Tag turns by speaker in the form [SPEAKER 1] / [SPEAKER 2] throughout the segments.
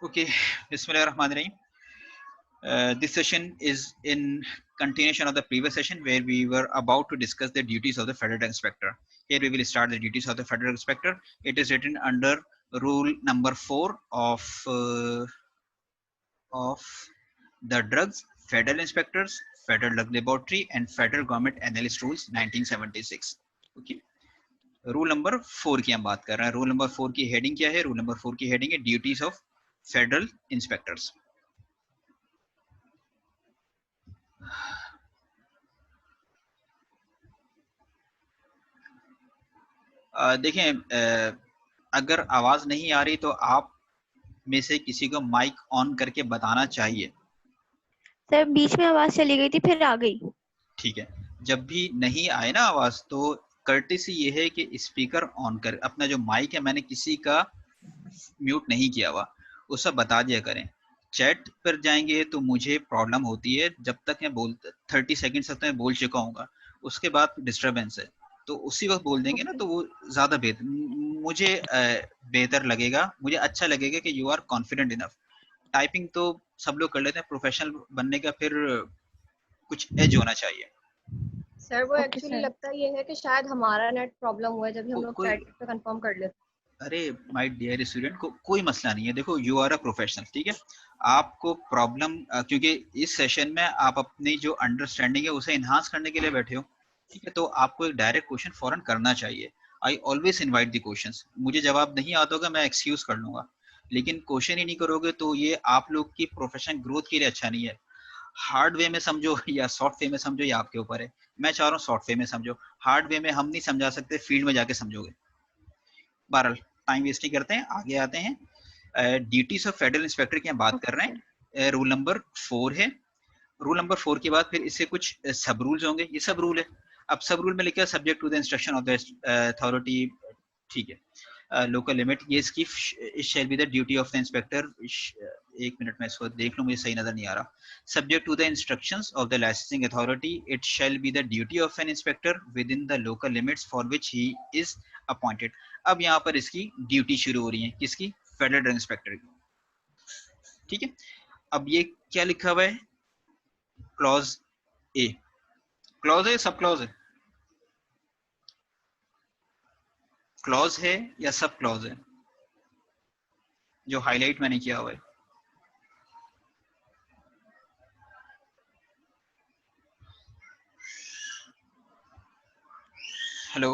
[SPEAKER 1] Okay, Bismillahirrahmanirrahim. This session is in continuation of the previous session where we were about to discuss the duties of the federal drug inspector. Here we will start the duties of the federal drug inspector. It is written under rule number 4 of the drugs, federal inspectors, federal drug laboratory, and federal government analyst rules 1976. Okay. Rule number 4 की हम बात कर रहे हैं. Rule number 4 की heading क्या है? Rule number 4 की हेडिंग है ड्यूटीज ऑफ फेडरल इंस्पेक्टर्स. देखें, अगर आवाज नहीं आ रही तो आप में से किसी को माइक ऑन करके बताना चाहिए.
[SPEAKER 2] सर बीच में आवाज चली गई थी फिर आ गई.
[SPEAKER 1] ठीक है, जब भी नहीं आए ना आवाज तो कर्टेसी ये है कि स्पीकर ऑन कर, अपना जो माइक है मैंने किसी का म्यूट नहीं किया हुआ, उसे बता दिया करें. चैट पर जाएंगे तो मुझे प्रॉब्लम होती है, जब तक मैं 30 सेकंड तक मैं बोल चुका हूँ, उसके बाद डिस्टरबेंस है, तो उसी वक्त बोल देंगे ना तो वो ज्यादा बेहतर, मुझे बेहतर लगेगा, मुझे अच्छा लगेगा कि you are confident enough. Typing तो सब लोग कर लेते हैं, प्रोफेशनल बनने का फिर कुछ एज होना चाहिए.
[SPEAKER 3] सर वो एक्चुअली लगता ये है कि शायद हमारा नेट प्रॉब्लम हुआ है जब हम लोग चैट पे कंफर्म कर लेते.
[SPEAKER 1] अरे माय डियर स्टूडेंट, को कोई मसला नहीं है. देखो यू आर अ प्रोफेशनल, ठीक है. आपको प्रॉब्लम क्योंकि इस सेशन में आप अपनी जो अंडरस्टैंडिंग है उसे इन्हांस करने के लिए बैठे हो, ठीक है, तो आपको एक डायरेक्ट क्वेश्चन फौरन करना चाहिए. I always invite the questions. मुझे जवाब नहीं आता होगा मैं एक्सक्यूज कर लूंगा, लेकिन क्वेश्चन ही नहीं करोगे तो ये आप लोग की प्रोफेशनल ग्रोथ के लिए अच्छा नहीं है. हार्ड वे में समझो या सॉफ्ट वे में समझो, ये आपके ऊपर है. मैं चाह रहा हूँ सॉफ्ट वे में समझो. हार्ड वे में हम नहीं समझा सकते, फील्ड में जाके समझोगे. बहरहाल टाइम वेस्ट नहीं करते हैं, आगे आते हैं. ड्यूटीज ऑफ फेडरल इंस्पेक्टर की हम बात कर रहे हैं. रूल नंबर 4 है. रूल नंबर 4 के बाद फिर इससे कुछ सब रूल्स होंगे. ये सब रूल है. अब सब रूल में लिखा है subject to the instruction of the authority. ठीक है, लोकल लिमिट, ये इसकी shall be the duty of the inspector. एक मिनट में इसको देख लूं, मुझे सही नजर नहीं आ रहा. Subject to the instructions of the licensing authority, it shall be the duty of an inspector within the local limits for which he is appointed. अब यहाँ पर इसकी ड्यूटी शुरू हो रही है, किसकी? फेडरल ड्रग इंस्पेक्टर की. ठीक है, अब ये क्या लिखा हुआ है? Clause A. क्लॉज है, सब क्लॉज है? क्लॉज है या सब क्लॉज है जो हाईलाइट मैंने किया हुआ है? Hello,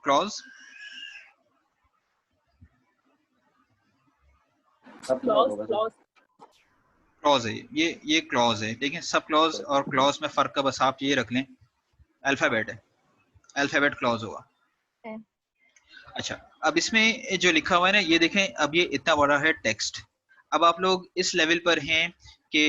[SPEAKER 1] clause? क्लॉज है, ये क्लॉज है. देखें, सब क्लॉज और क्लॉज में फर्क का बस आप ये रख लें, अल्फाबेट है, अल्फाबेट क्लॉज होगा. अच्छा, अब इसमें जो लिखा हुआ है ना, ये देखें, अब ये इतना बड़ा है टेक्स्ट. अब आप लोग इस लेवल पर हैं कि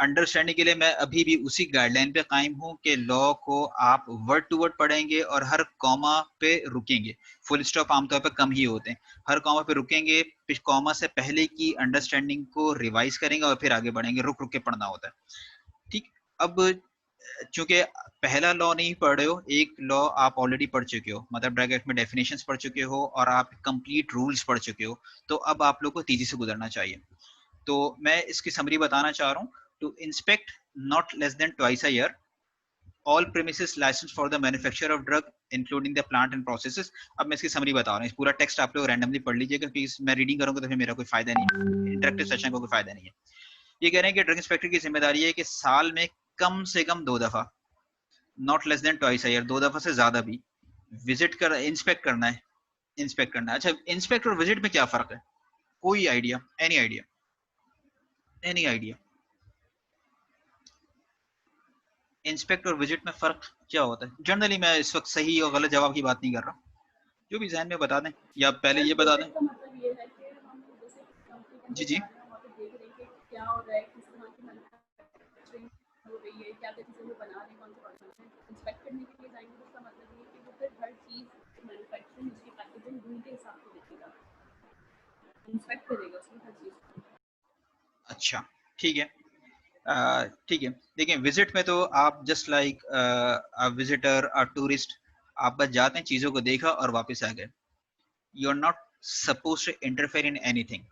[SPEAKER 1] अंडरस्टैंडिंग के लिए मैं अभी भी उसी गाइडलाइन पे कायम हूं कि लॉ को आप वर्ड टू वर्ड पढ़ेंगे और हर कॉमा पे रुकेंगे. फुल स्टॉप आमतौर पर कम ही होते हैं. हर कॉमा पे रुकेंगे, फिर कॉमा से पहले की अंडरस्टैंडिंग को रिवाइज करेंगे और फिर आगे बढ़ेंगे. रुक रुक के पढ़ना होता है. ठीक, अब चूंकि पहला लॉ नहीं पढ़ रहे हो, एक लॉ आप ऑलरेडी पढ़ चुके हो, मतलब ड्रग एक्ट में डेफिनेशंस पढ़ चुके हो और आप कंप्लीट रूल्स पढ़ चुके हो, तो अब आप लोग को तेजी से गुजरना चाहिए. तो मैं इसकी समरी बताना चाह रहा हूँ. To inspect not less than twice a year all premises licensed for the manufacture of drug including the plant and processes. अब मैं इसकी समरी बता रहा हूँ. इस पूरा टेक्स्ट आप लोग रैंडमली पढ़ लीजिएगा, क्योंकि मैं रीडिंग करूंगा तो फिर मेरा कोई फायदा नहीं है, इंटरेक्टिव सेशन का कोई फायदा नहीं है. ये कह रहे हैं कि ड्रग इंस्पेक्टर की जिम्मेदारी है कि साल में कम से कम 2 दफा, not less than twice a year, 2 दफा से ज्यादा भी विजिट कर इंस्पेक्ट करना है. इंस्पेक्ट करना है. अच्छा, इंस्पेक्ट और विजिट में क्या फर्क है? कोई idea? Any idea? Any idea? Inspect और विजिट में फर्क क्या होता है? जनरली मैं इस वक्त सही और गलत जवाब की बात नहीं कर रहा, जो भी जहन में बता दें, या पहले ये बता दें. जी जी,
[SPEAKER 4] क्या हो रहा है, किस तरह की मैन्युफैक्चरिंग हो रही है, क्या क्या चीज़ें वो बना रहे हैं, कौन से प्रोडक्ट हैं. इंस्पेक्ट करने के लिए जाएंगे तो इसका मतलब ये है कि वो फिर हर चीज़ मैन्युफैक्चरिंग, उसकी पैकेजिंग रूल के हिसाब से देखेगा, इंस्पेक्ट करेगा उसमें हर चीज़.
[SPEAKER 1] अच्छा ठीक है, ठीक है. देखिए, विजिट में तो आप just like a visitor, a tourist, आप बस जाते हैं, चीजों को देखा और वापस आ गए. You are not suppose to interfere in anything.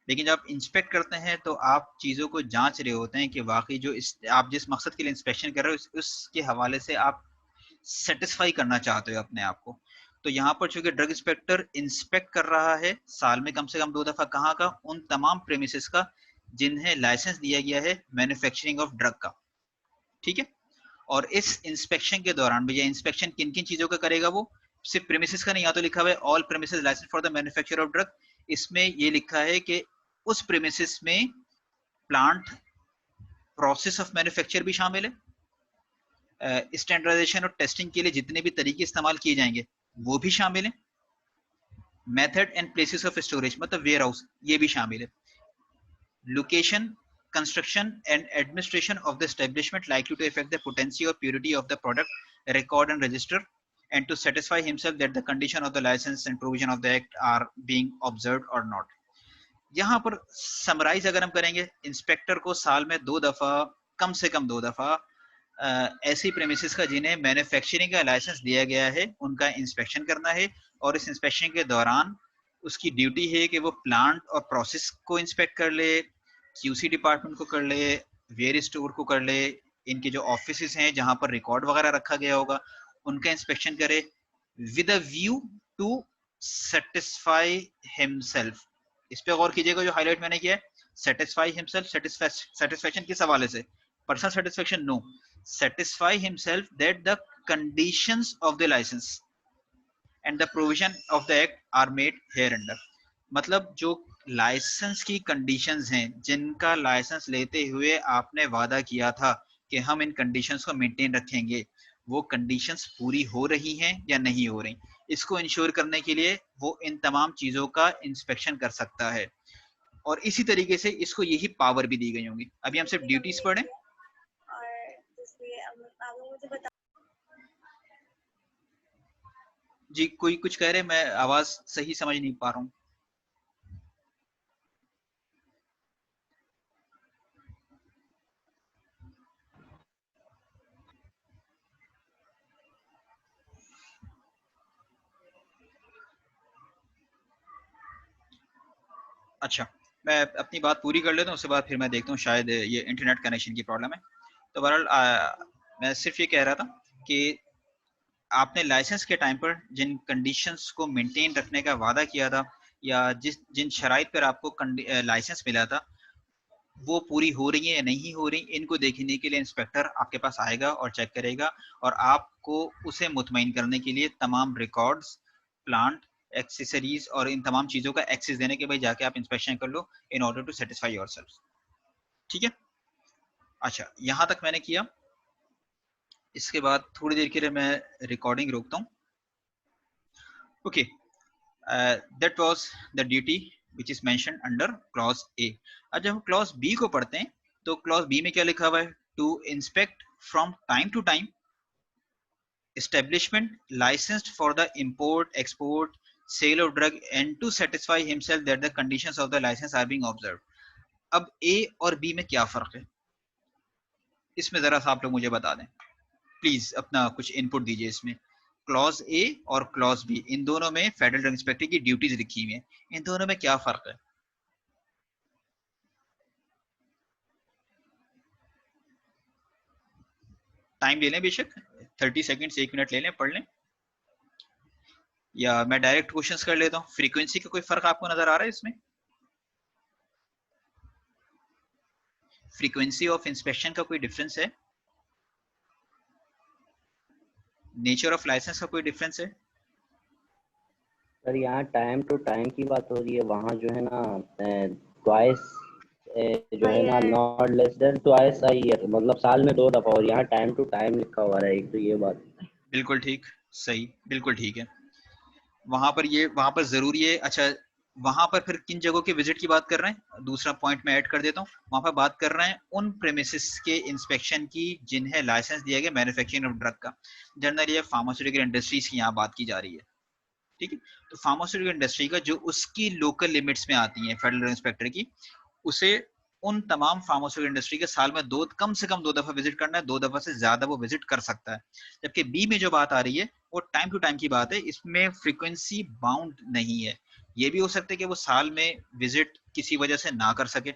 [SPEAKER 1] लेकिन जब आप इंस्पेक्ट करते हैं तो आप चीज़ों को जांच रहे होते हैं कि वाकई जो आप जिस मकसद के लिए इंस्पेक्शन कर रहे हो उसके हवाले से आप सेटिस्फाई करना चाहते हो अपने आप को। तो यहाँ पर चूंकि ड्रग इंस्पेक्टर इंस्पेक्ट कर रहा है साल में कम से कम 2 दफा, कहाँ का, उन तमाम प्रेमिसेस का जिन्हें लाइसेंस दिया गया है मैन्युफैक्चरिंग ऑफ ड्रग का, ठीक है। और इस इंस्पेक्शन के दौरान भैया इंस्पेक्शन किन किन चीजों का करेगा, वो सिर्फ प्रेमिसेस का नहीं, यहाँ तो लिखा हुआ है all premises licence for the manufacture of drug. इसमें ये लिखा है कि उस प्रेमिसेस में प्लांट प्रोसेस ऑफ मैन्युफैक्चर भी शामिल है, स्टैंडर्डाइजेशन और टेस्टिंग के लिए जितने भी तरीके इस्तेमाल किए जाएंगे वो भी शामिल है, method and places of storage मतलब वेयर हाउस ये भी शामिल है, location, construction and administration of the establishment likely to affect the potency or purity of the product, record and register, and to satisfy himself that the condition of the license and provision of the act are being observed or not. यहाँ पर summarise अगर हम करेंगे, inspector को साल में 2 दफा, कम से कम 2 दफा ऐसी प्रेमिसेस का जिन्हें मैन्युफैक्चरिंग का लाइसेंस दिया गया है उनका इंस्पेक्शन करना है। और इस इंस्पेक्शन के दौरान उसकी ड्यूटी है कि वो प्लांट और प्रोसेस को इंस्पेक्ट कर ले, क्यूसी डिपार्टमेंट को कर ले, वेयर स्टोर को कर ले, इनके जो ऑफिसेस हैं जहां पर रिकॉर्ड वगैरह रखा गया होगा उनका इंस्पेक्शन करे, with a view to satisfy himself. इस पे गौर कीजिएगा जो हाईलाइट मैंने किया है, सेटिस्फाई हिमसेल्फ, सेटिस्फैक्शन किस हवाले से, personal satisfaction no, satisfy himself that the conditions of the licence and the provision of the act are made hereunder. मतलब जो लाइसेंस की कंडीशंस हैं जिनका लाइसेंस लेते हुए आपने वादा किया था कि हम इन कंडीशंस को मेंटेन रखेंगे, वो कंडीशंस पूरी हो रही हैं या नहीं हो रही, इसको इंश्योर करने के लिए वो इन तमाम चीजों का इंस्पेक्शन कर सकता है। और इसी तरीके से इसको यही पावर भी दी गई होंगी। अभी हम सिर्फ ड्यूटीज पढ़ें। जी कोई कुछ कह रहे, मैं आवाज सही समझ नहीं पा रहा हूँ। अच्छा मैं अपनी बात पूरी कर लेता हूँ, उसके बाद फिर मैं देखता हूँ शायद ये इंटरनेट कनेक्शन की प्रॉब्लम है। तो बहरहाल मैं सिर्फ ये कह रहा था कि आपने लाइसेंस के टाइम पर जिन कंडीशंस को मेंटेन रखने का वादा किया था या जिन शराइत पर आपको लाइसेंस मिला था वो पूरी हो रही है या नहीं हो रही, इनको देखने के लिए इंस्पेक्टर आपके पास आएगा और चेक करेगा और आपको उसे मुतमईन करने के लिए तमाम रिकॉर्ड्स, प्लांट, एक्सेसरीज और इन तमाम चीजों का एक्सेस देने के भाई जाके आप इंस्पेक्शन कर लो in order to satisfy yourself. ठीक है, अच्छा यहां तक मैंने किया। इसके बाद थोड़ी देर के लिए मैं रिकॉर्डिंग रोकता हूँ। Okay, that was the duty which is mentioned under clause A। अब जब हम clause B को पढ़ते हैं तो clause B में क्या लिखा हुआ है, to inspect from time to time establishment licensed for the import, export, sale of drug and to satisfy himself that the conditions of the license are being observed। अब A और B में क्या फर्क है, इसमें जरा सा आप लोग मुझे बता दें प्लीज, अपना कुछ इनपुट दीजिए इसमें। क्लॉज ए और क्लॉज बी इन दोनों में फेडरल ड्रग इंस्पेक्टर की ड्यूटीज लिखी हुई हैं, इन दोनों में क्या फर्क है? टाइम ले लें बेशक, 30 सेकंड 1 मिनट ले लें, पढ़ लें, या मैं डायरेक्ट क्वेश्चंस कर लेता हूँ। फ्रीक्वेंसी का कोई फर्क आपको नजर आ रहा है इसमें? फ्रीक्वेंसी ऑफ इंस्पेक्शन का कोई डिफरेंस है? नेचर ऑफ लाइसेंस का कोई डिफरेंस है?
[SPEAKER 5] सर यहाँ टाइम टू टाइम की बात हो रही है, वहाँ जो है ना ट्वाइस जो है ना not less than twice a year, मतलब साल में 2 दफा, और यहाँ टाइम टू टाइम लिखा हुआ है एक, तो ये बात
[SPEAKER 1] बिल्कुल ठीक, सही, बिल्कुल ठीक है। वहां पर जरूरी है। अच्छा वहां पर फिर किन जगहों के विजिट की बात कर रहे हैं, दूसरा पॉइंट मैं ऐड कर देता हूँ। वहां पर बात कर रहे हैं उन प्रेमिसेस के इंस्पेक्शन की जिन्हें लाइसेंस दिया गया मैन्युफैक्चरिंग ऑफ ड्रग का। जनरली ये फार्मास्यूटिकल इंडस्ट्रीज की यहाँ बात की जा रही है, ठीक है। तो फार्मास्यूटिकल इंडस्ट्री का जो उसकी लोकल लिमिट्स में आती है फेडरल ड्रग इंस्पेक्टर की, उसे उन तमाम फार्मास्यूटिकल इंडस्ट्री के साल में कम से कम 2 दफा विजिट करना है, 2 दफा से ज्यादा वो विजिट कर सकता है। जबकि बी में जो बात आ रही है वो टाइम टू टाइम की बात है, इसमें फ्रीक्वेंसी बाउंड नहीं है। ये भी हो सकता है कि वो साल में विजिट किसी वजह से ना कर सके,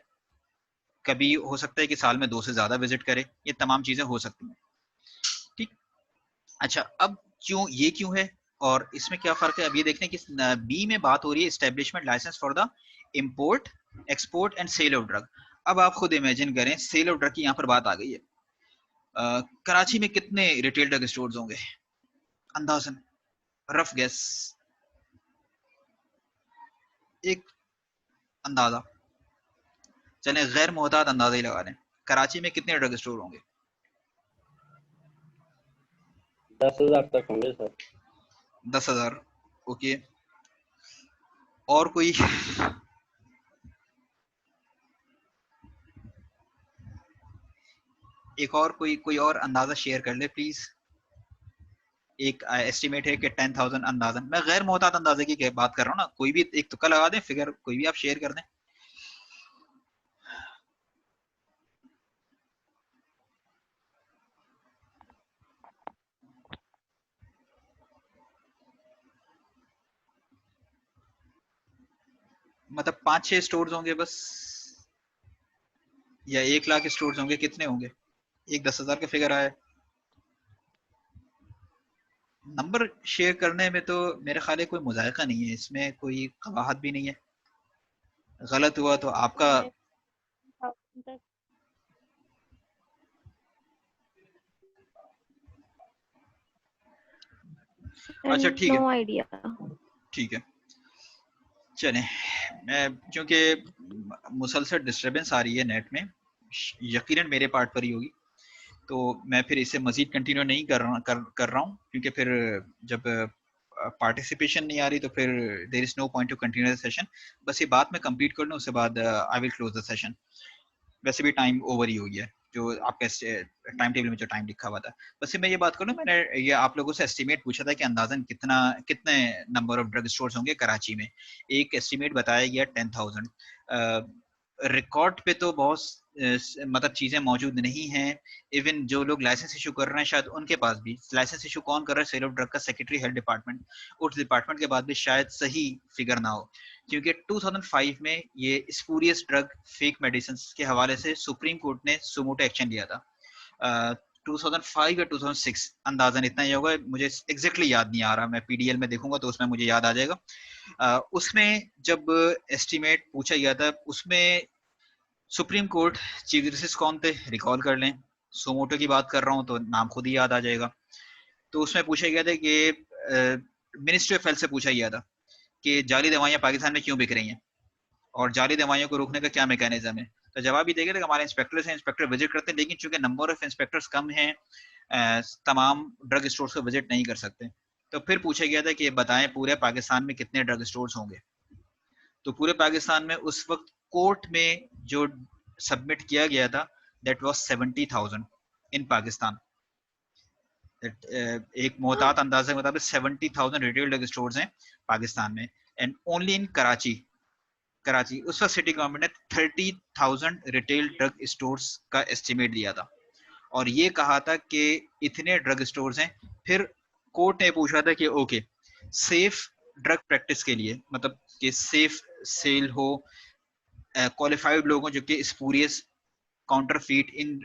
[SPEAKER 1] कभी हो सकता है कि साल में 2 से ज्यादा विजिट करे, ये तमाम चीजें हो सकती हैं। ठीक, अच्छा अब क्यों है और इसमें क्या फर्क है, अब ये देखने की बी में बात हो रही है establishment licence for the import, export and sale of drug. अब आप खुद इमेजिन करें, सेल ऑफ ड्रग की यहाँ पर बात आ गई है। कराची में कितने रिटेल ड्रग स्टोर्स होंगे, अंदाजन रफ गेस, एक अंदाजा, चले गैर मोहतात अंदाजा ही लगा लें, कराची में कितने ड्रग स्टोर होंगे?
[SPEAKER 5] 10,000 तक होंगे सर।
[SPEAKER 1] 10,000, ओके। और कोई? एक और कोई और अंदाजा शेयर कर ले प्लीज। एक एस्टिमेट है कि 10,000 अंदाजन, मैं गैर मोहतात अंदाजे की बात कर रहा हूँ ना, कोई भी एक तुक्का लगा दें, फिगर कोई भी आप शेयर कर दें। मतलब 5-6 स्टोर्स होंगे बस, या 1 लाख स्टोर्स होंगे, कितने होंगे? एक 10,000 का फिगर आया। नंबर शेयर करने में तो मेरे ख्याल है कोई मुज़ायका नहीं है, इसमें कोई कबाहत भी नहीं है। गलत हुआ तो आपका, अच्छा ठीक है,
[SPEAKER 2] नो आइडिया।
[SPEAKER 1] ठीक है चलें। मैं क्योंकि मुसलसल डिस्टरबेंस आ रही है नेट में, यकीनन मेरे पार्ट पर ही होगी, तो मैं फिर इसे मजीद कंटिन्यू नहीं कर रहा हूँ, क्योंकि फिर जब पार्टिसिपेशन नहीं आ रही तो फिर there is no point to continue the session. बस ये बात मैं कंप्लीट कर लूँ, उसके बाद I will close the session. वैसे भी टाइम ओवर ही हो गया जो आपके टाइम टेबल में जो टाइम लिखा हुआ था। बस मैं ये बात करूँ, मैंने ये आप लोगों से एस्टिमेट पूछा था कि अंदाजन कितने नंबर ऑफ ड्रग स्टोर्स होंगे कराची में। एक एस्टिमेट बताया गया 10,000। रिकॉर्ड पे तो बहुत मतलब चीजें मौजूद नहीं हैं। इवन जो लोग लाइसेंस इशू कर रहे हैं शायद उनके पास भी, लाइसेंस इशू कौन कर रहा है, सेल ऑफ ड्रग का सेक्रेटरी हेल्थ डिपार्टमेंट, उस डिपार्टमेंट के बाद भी शायद सही फिगर ना हो, क्योंकि 2005 में ये स्पूरियस ड्रग फेक मेडिसिन के हवाले से सुप्रीम कोर्ट ने सुमोटो एक्शन लिया था। 2005 या 2006 अंदाजन इतना ही होगा, मुझे एग्जैक्टली याद नहीं आ रहा, मैं पीडीएल में देखूंगा तो उसमें मुझे याद आ जाएगा। उसमें जब एस्टिमेट पूछा गया था, उसमें सुप्रीम कोर्ट चीफ जस्टिस कौन थे, रिकॉल कर लें, सुमोटो की बात कर रहा हूँ तो नाम खुद ही याद आ जाएगा। तो उसमें पूछा गया था कि मिनिस्ट्री ऑफ हेल्थ से पूछा गया था कि जाली दवाइयाँ पाकिस्तान में क्यों बिक रही हैं और जाली दवाइयों को रोकने का क्या मैकेनिज्म है। तो जवाब ही देगा कि हमारे इंस्पेक्टर्स हैं, इंस्पेक्टर विजिट करते हैं, लेकिन चूंकि नंबर ऑफ इंस्पेक्टर्स कम हैं, तमाम ड्रग स्टोर्स को विजिट नहीं कर सकते। तो फिर पूछा गया था कि बताएं पूरे पाकिस्तान में कितने ड्रग स्टोर्स होंगे। तो पूरे पाकिस्तान में उस वक्त कोर्ट में जो सबमिट किया गया था दैट वाज 70,000 इन पाकिस्तान। एक मोहतात अंदाजे के मुताबिक 70,000 रिटेल ड्रग स्टोर्स हैं पाकिस्तान में, एंड ओनली इन कराची उस वक्त सिटी गवर्नमेंट ने 30,000 रिटेल ड्रग स्टोर्स का एस्टिमेट दिया था और ये कहा था कि इतने ड्रग स्टोर्स हैं। फिर कोर्ट ने पूछा था कि ओके, सेफ ड्रग प्रैक्टिस के लिए, मतलब कि सेफ सेल हो, क्वालिफाइड लोगों जो कि स्पूरियस काउंटरफीट इन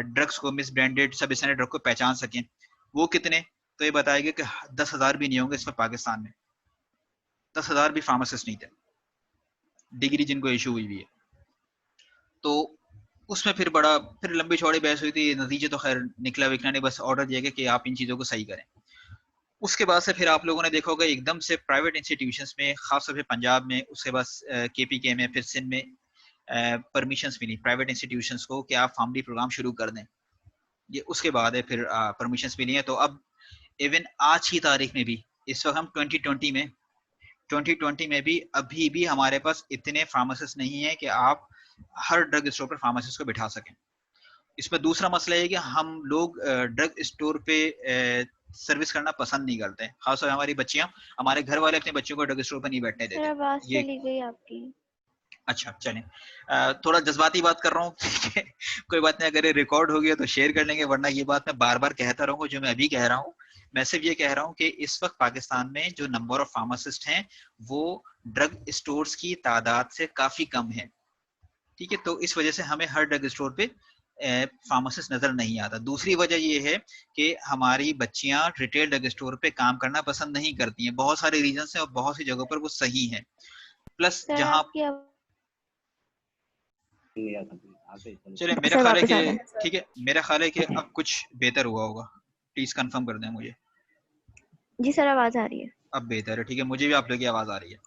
[SPEAKER 1] ड्रग्स को, मिस ब्रांडेड सब स्टैंडर्ड ड्रग को पहचान सकें, वो कितने? तो ये बताया गया कि 10,000 भी नहीं होंगे इसमें पाकिस्तान में, 10,000 भी फार्मासिस्ट नहीं थे, डिग्री जिनको इशू हुई हुई है। तो उसमें फिर लंबी चौड़ी बहस हुई थी, नतीजे तो खैर निकला विकला नहीं, बस ऑर्डर दिया गया कि आप इन चीज़ों को सही करें। उसके बाद से फिर आप लोगों ने देखा होगा एकदम से प्राइवेट इंस्टीट्यूशंस में, खासतौर से पंजाब में, उसके बाद केपीके में, फिर सिंध में परमिशंस मिली प्राइवेट इंस्टीट्यूशंस को कि आप फैमिली प्रोग्राम शुरू कर दें। ये उसके बाद है फिर परमिशंस मिली हैं। तो अब इवन आज की तारीख में भी, इस वक्त हम 2020 में भी अभी भी हमारे पास इतने फार्मासिस्ट नहीं है कि आप हर ड्रग स्टोर पर फार्मासिस्ट को बिठा सकें। इसमें दूसरा मसला है कि हम लोग ड्रग स्टोर पे सर्विस करना पसंद नहीं करते, खासतौर हमारी बच्चियां, हमारे घर वाले अपने बच्चों को ड्रग स्टोर पर नहीं बैठने देते।
[SPEAKER 2] आवाज चली गई आपकी।
[SPEAKER 1] अच्छा चलें, थोड़ा जज्बाती बात कर रहा हूँ कोई बात नहीं, अगर ये रिकॉर्ड हो गया तो शेयर कर लेंगे, वरना ये बात मैं बार बार कहता रहूंगा जो मैं अभी कह रहा हूँ मैं सिर्फ ये कह रहा हूँ कि इस वक्त पाकिस्तान में जो नंबर ऑफ फार्मासिस्ट हैं वो ड्रग स्टोर्स की तादाद से काफी कम है, ठीक है। तो इस वजह से हमें हर ड्रग स्टोर पे फार्मासिस्ट नजर नहीं आता। दूसरी वजह ये है कि हमारी बच्चियां रिटेल ड्रग स्टोर पे काम करना पसंद नहीं करती हैं, बहुत सारे रीजन हैं और बहुत सी जगहों पर वो सही है। प्लस जहां चले मेरा ख्याल है कि ठीक है, मेरा ख्याल है कि अब कुछ बेहतर हुआ होगा, प्लीज कंफर्म कर दें मुझे।
[SPEAKER 2] जी सर आवाज आ रही है,
[SPEAKER 1] अब बेहतर है, ठीक है, मुझे भी आप लोगों की आवाज आ रही है।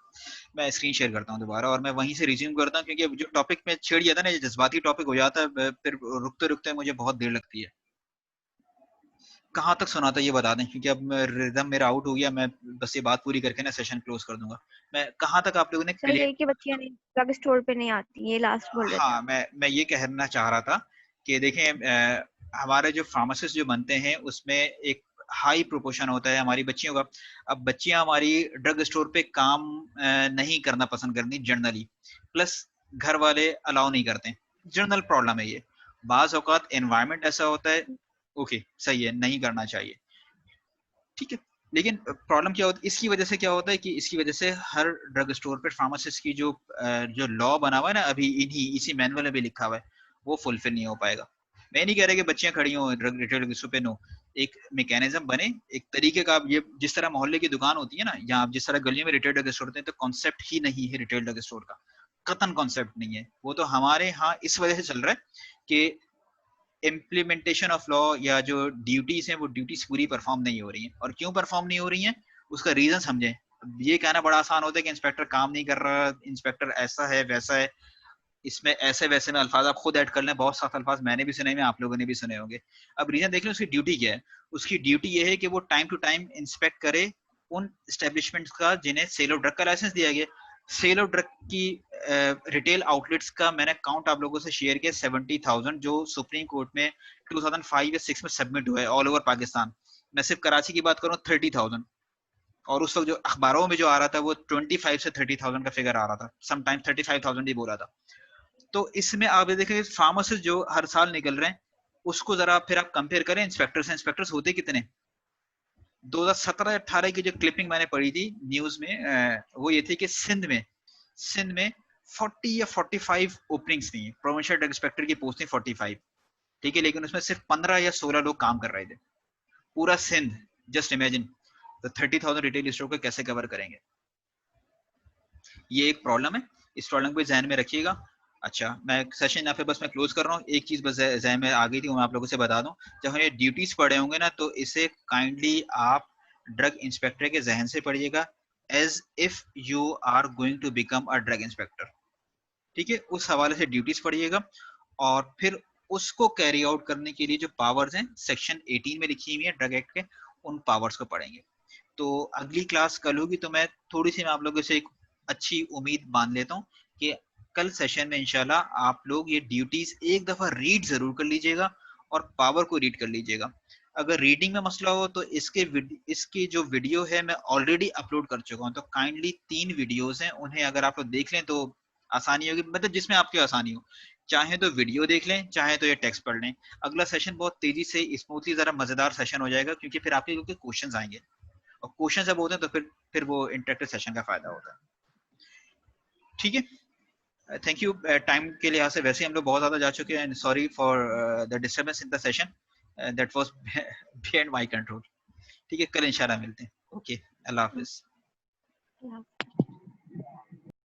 [SPEAKER 1] मैं स्क्रीन शेयर करता हूँ दोबारा और मैं वहीं से रिज्यूम करता हूँ, क्योंकि जो टॉपिक में छेड़ दिया था ना, ये जज्बाती टॉपिक हो जाता है, फिर रुकते रुकते मुझे बहुत देर लगती है। कहाँ तक सुना था ये बता दें, क्योंकि अब रिदम मेरा आउट हो गया, मैं बस ये बात पूरी करके ना सेशन क्लोज कर दूंगा। मैं कहाँ तक आप लोगों ने
[SPEAKER 2] सर ये कि बच्चियां नहीं ड्रग स्टोर पे नहीं आती, ये लास्ट बोल रहे थे।
[SPEAKER 1] हाँ, मैं ये कहना चाह रहा था कि देखें, हमारे जो फार्मासिस्ट जो बनते हैं उसमें एक हाई प्रोपोर्शन होता है हमारी बच्चियों का। अब बच्चियां हमारी ड्रग स्टोर पे काम नहीं करना पसंद करती जनरली, प्लस घर वाले अलाउ नहीं करते, जनरल प्रॉब्लम है ये। बाज औकात एनवायरनमेंट ऐसा होता है, ओके सही है, नहीं करना चाहिए, ठीक है। लेकिन प्रॉब्लम क्या होता है, इसकी वजह से क्या होता है कि इसकी वजह से हर ड्रग स्टोर पर फार्मासिस्ट की जो लॉ बना हुआ है ना, अभी इसी मैनुअल में भी लिखा हुआ है, वो फुलफिल नहीं हो पाएगा। मैं नहीं कह रहा कि बच्चियां खड़ी हो ड्रग रिटेल पे, नो, एक मैकेनिज्म बने, एक तरीके का। आप ये जिस तरह मोहल्ले की दुकान होती है ना, या आप जिस तरह गलियों में रिटेल ड्रग स्टोर होते हैं, तो कॉन्सेप्ट ही नहीं है रिटेल ड्रग स्टोर का, कतन कॉन्सेप्ट नहीं है वो। तो हमारे यहाँ इस वजह से चल रहा है कि इम्प्लीमेंटेशन ऑफ लॉ या जो ड्यूटीज हैं वो ड्यूटीज पूरी परफॉर्म नहीं हो रही हैं। और क्यों परफॉर्म नहीं हो रही हैं उसका रीजन समझें। ये कहना बड़ा आसान होता है कि इंस्पेक्टर काम नहीं कर रहा, इंस्पेक्टर ऐसा है वैसा है, इसमें ऐसे वैसे में अल्फाज आप खुद ऐड कर लें, बहुत सारे अल्फाज मैंने भी सुने हैं, आप लोगों ने भी सुने होंगे। अब रीजन देख लें उसकी ड्यूटी क्या है। उसकी ड्यूटी ये है कि वो टाइम टू टाइम इंस्पेक्ट करे उन एस्टेब्लिशमेंट्स का जिन्हें सेल ऑफ ड्रग का लाइसेंस दिया गया। सेल ऑफ ड्रग की रिटेल आउटलेट्स का मैंने काउंट आप लोगों से शेयर किया 70,000, जो सुप्रीम कोर्ट में 2005 या 6 में सबमिट हुआ है ऑल ओवर पाकिस्तान। मैं सिर्फ कराची की बात करूं 30,000, और उस वक्त जो अखबारों में जो आ रहा था वो 25 से 30,000 का फिगर आ रहा था, समटाइम 35,000 ही बोला था। तो इसमें आप ये देखें फार्मासिस्ट जो हर साल निकल रहे हैं उसको जरा फिर आप कंपेयर करें इंस्पेक्टर से, इंस्पेक्टर्स होते कितने। 2017-18 की जो क्लिपिंग मैंने पढ़ी थी न्यूज में, वो ये थी कि सिंध में 40 या 45 ओपनिंग्स थी, प्रोविंशियल ड्रग इंस्पेक्टर की पोस्ट थी 45, ठीक है, लेकिन उसमें सिर्फ 15 या 16 लोग काम कर रहे थे, पूरा सिंध। जस्ट इमेजिन, तो 30,000 रिटेल स्टोर को कैसे कवर करेंगे। ये एक प्रॉब्लम है, इस प्रॉब्लम को ध्यान में रखिएगा। अच्छा, मैं सेशन यहाँ पे बस मैं क्लोज कर रहा हूँ। एक चीज बस ज़हन में आ गई थी, वो मैं आप लोगों से बता दूं। जब हम ये ड्यूटीज पढ़े होंगे ना, तो इसे काइंडली आप ड्रग इंस्पेक्टर के जहन से पढ़िएगा, as if you are going to become a drug inspector, ठीक है। उस हवाले से ड्यूटीज पढ़िएगा और फिर उसको कैरी आउट करने के लिए जो पावर्स हैं सेक्शन 18 में लिखी हुई है ड्रग एक्ट के, उन पावर्स को पढ़ेंगे। तो अगली क्लास कल होगी, तो मैं थोड़ी सी मैं आप लोगों से एक अच्छी उम्मीद बांध लेता हूँ कि कल सेशन में इंशाल्लाह आप लोग ये ड्यूटीज एक दफा रीड जरूर कर लीजिएगा और पावर को रीड कर लीजिएगा। अगर रीडिंग में मसला हो तो इसकी जो वीडियो है मैं ऑलरेडी अपलोड कर चुका हूँ, तो काइंडली 3 वीडियोस हैं, उन्हें अगर आप लोग देख लें तो आसानी होगी, मतलब जिसमें आपकी आसानी हो। चाहे तो वीडियो देख लें, चाहे तो ये टेक्स्ट पढ़ लें। अगला सेशन बहुत तेजी से स्मूथली जरा मजेदार सेशन हो जाएगा, क्योंकि फिर आपके लोग के क्वेश्चन आएंगे, और क्वेश्चन जब होते हैं तो फिर वो इंटरेक्टिव सेशन का फायदा होता है, ठीक है। Thank you. टाइम के लिहाज से वैसे हम लोग बहुत ज्यादा जा चुके हैं, sorry for the disturbance in the session, that was beyond my control, ठीक है। कल इंशाल्लाह मिलते हैं, ओके, अल्लाह हाफिज।